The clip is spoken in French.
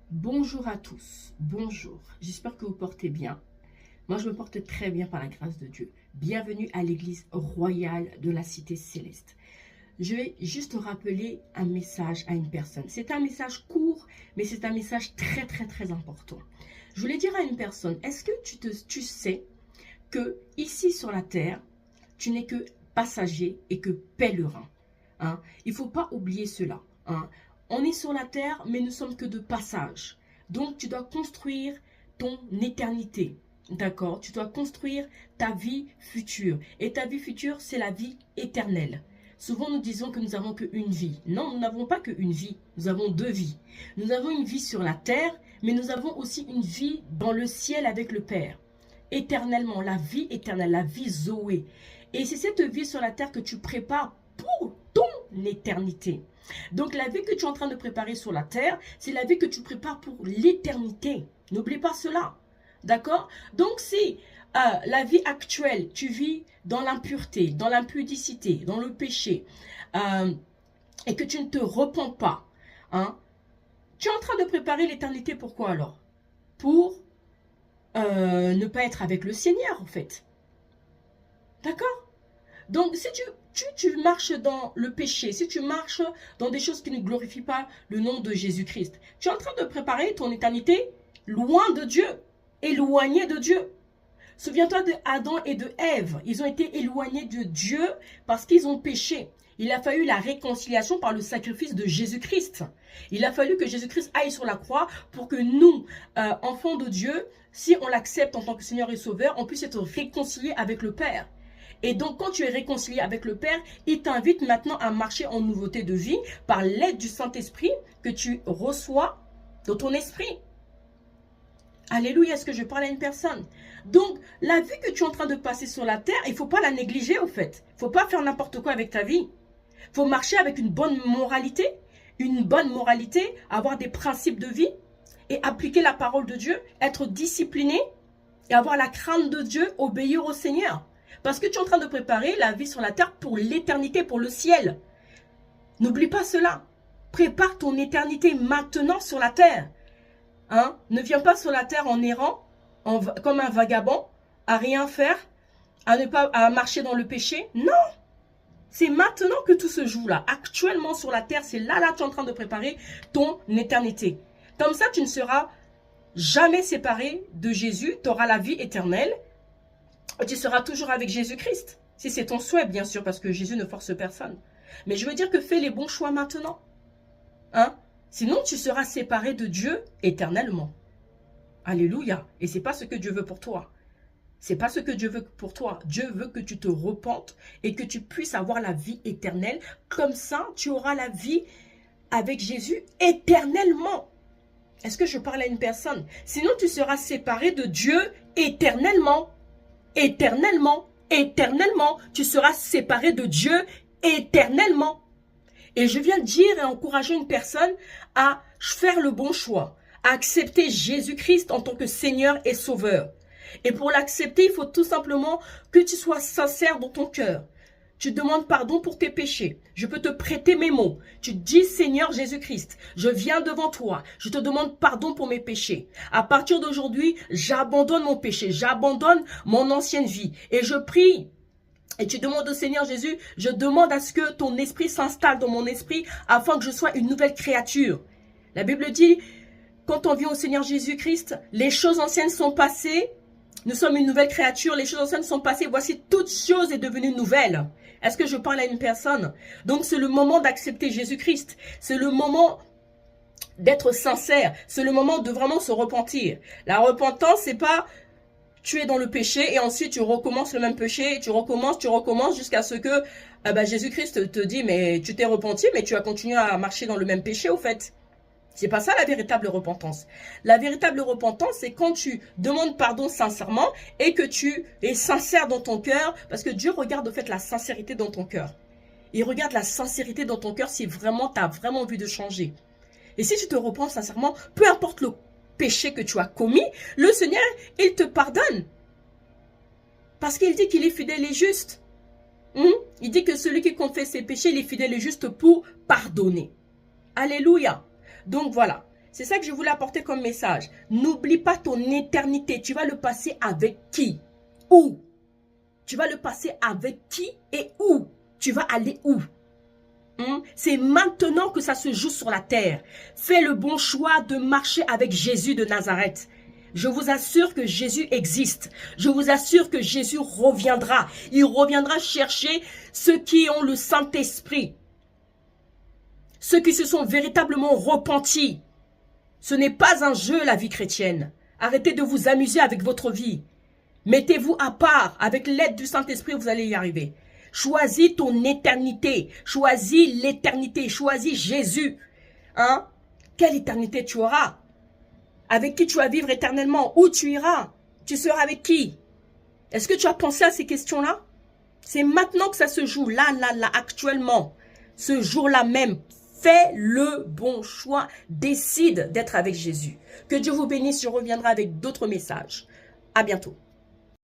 Bonjour à tous, bonjour, j'espère que vous portez bien. Moi je me porte très bien par la grâce de Dieu. Bienvenue à l'église royale de la cité céleste. Je vais juste rappeler un message à une personne. C'est un message court, mais c'est un message très important. Je voulais dire à une personne, est-ce que tu sais que ici sur la terre, tu n'es que passager et que pèlerin, hein? Il ne faut pas oublier cela, hein? On est sur la terre, mais nous sommes que de passage. Donc, tu dois construire ton éternité. D'accord? Tu dois construire ta vie future. Et ta vie future, c'est la vie éternelle. Souvent, nous disons que nous n'avons qu'une vie. Non, nous n'avons pas qu'une vie. Nous avons deux vies. Nous avons une vie sur la terre, mais nous avons aussi une vie dans le ciel avec le Père. Éternellement, la vie éternelle, la vie Zoé. Et c'est cette vie sur la terre que tu prépares pour ton éternité. Donc la vie que tu es en train de préparer sur la terre, c'est la vie que tu prépares pour l'éternité. N'oublie pas cela. D'accord? Donc si la vie actuelle, tu vis dans l'impureté, dans l'impudicité, dans le péché, et que tu ne te repens pas, hein, tu es en train de préparer l'éternité. Pourquoi alors? Pour ne pas être avec le Seigneur en fait. D'accord? Donc si tu marches dans le péché, si tu marches dans des choses qui ne glorifient pas le nom de Jésus-Christ, tu es en train de préparer ton éternité loin de Dieu, éloigné de Dieu. Souviens-toi de Adam et de Ève. Ils ont été éloignés de Dieu parce qu'ils ont péché. Il a fallu la réconciliation par le sacrifice de Jésus-Christ. Il a fallu que Jésus-Christ aille sur la croix pour que nous, enfants de Dieu, si on l'accepte en tant que Seigneur et Sauveur, on puisse être réconciliés avec le Père. Et donc, quand tu es réconcilié avec le Père, il t'invite maintenant à marcher en nouveauté de vie par l'aide du Saint-Esprit que tu reçois dans ton esprit. Alléluia, est-ce que je parle à une personne? Donc, la vie que tu es en train de passer sur la terre, il ne faut pas la négliger au fait. Il ne faut pas faire n'importe quoi avec ta vie. Il faut marcher avec une bonne moralité, avoir des principes de vie et appliquer la parole de Dieu, être discipliné et avoir la crainte de Dieu, obéir au Seigneur. Parce que tu es en train de préparer la vie sur la terre pour l'éternité, pour le ciel. N'oublie pas cela. Prépare ton éternité maintenant sur la terre. Hein? Ne viens pas sur la terre en errant, comme un vagabond, à rien faire, à marcher dans le péché. Non! C'est maintenant que tout se joue là. Actuellement sur la terre, c'est là tu es en train de préparer ton éternité. Comme ça, tu ne seras jamais séparé de Jésus. Tu auras la vie éternelle. Tu seras toujours avec Jésus-Christ. Si c'est ton souhait, bien sûr, parce que Jésus ne force personne. Mais je veux dire que fais les bons choix maintenant. Hein? Sinon, tu seras séparé de Dieu éternellement. Alléluia. Et ce n'est pas ce que Dieu veut pour toi. Ce n'est pas ce que Dieu veut pour toi. Dieu veut que tu te repentes et que tu puisses avoir la vie éternelle. Comme ça, tu auras la vie avec Jésus éternellement. Est-ce que je parle à une personne? Sinon, tu seras séparé de Dieu éternellement. Éternellement, éternellement, tu seras séparé de Dieu éternellement. Et je viens de dire et encourager une personne à faire le bon choix, à accepter Jésus-Christ en tant que Seigneur et Sauveur. Et pour l'accepter, il faut tout simplement que tu sois sincère dans ton cœur. Tu demandes pardon pour tes péchés. Je peux te prêter mes mots. Tu dis, Seigneur Jésus-Christ, je viens devant toi. Je te demande pardon pour mes péchés. À partir d'aujourd'hui, j'abandonne mon péché. J'abandonne mon ancienne vie. Et je prie. Et tu demandes au Seigneur Jésus, je demande à ce que ton esprit s'installe dans mon esprit afin que je sois une nouvelle créature. La Bible dit, quand on vient au Seigneur Jésus-Christ, les choses anciennes sont passées. Nous sommes une nouvelle créature, les choses anciennes sont passées. Voici, toute chose est devenue nouvelle. Est-ce que je parle à une personne? Donc, c'est le moment d'accepter Jésus-Christ. C'est le moment d'être sincère. C'est le moment de vraiment se repentir. La repentance, c'est pas tu es dans le péché et ensuite tu recommences le même péché. Tu recommences jusqu'à ce que Jésus-Christ te dit, mais tu t'es repenti, mais tu as continué à marcher dans le même péché au fait. C'est pas ça la véritable repentance. La véritable repentance, c'est quand tu demandes pardon sincèrement et que tu es sincère dans ton cœur, parce que Dieu regarde au fait la sincérité dans ton cœur. Il regarde la sincérité dans ton cœur si vraiment tu as vraiment envie de changer. Et si tu te repens sincèrement, peu importe le péché que tu as commis, le Seigneur, il te pardonne. Parce qu'il dit qu'il est fidèle et juste. Il dit que celui qui confesse ses péchés, il est fidèle et juste pour pardonner. Alléluia. Donc voilà, C'est ça que je voulais apporter comme message. N'oublie pas ton éternité. Tu vas le passer avec qui? Où? Tu vas le passer avec qui et où? Tu vas aller où? C'est maintenant que ça se joue sur la terre. Fais le bon choix de marcher avec Jésus de Nazareth. Je vous assure que Jésus existe. Je vous assure que Jésus reviendra. Il reviendra chercher ceux qui ont le Saint-Esprit. Ceux qui se sont véritablement repentis. Ce n'est pas un jeu, la vie chrétienne. Arrêtez de vous amuser avec votre vie. Mettez-vous à part. Avec l'aide du Saint-Esprit, vous allez y arriver. Choisis ton éternité. Choisis l'éternité. Choisis Jésus. Hein? Quelle éternité tu auras? Avec qui tu vas vivre éternellement? Où tu iras? Tu seras avec qui? Est-ce que tu as pensé à ces questions-là? C'est maintenant que ça se joue. Là, actuellement. Ce jour-là même. Fais le bon choix. Décide d'être avec Jésus. Que Dieu vous bénisse. Je reviendrai avec d'autres messages. À bientôt.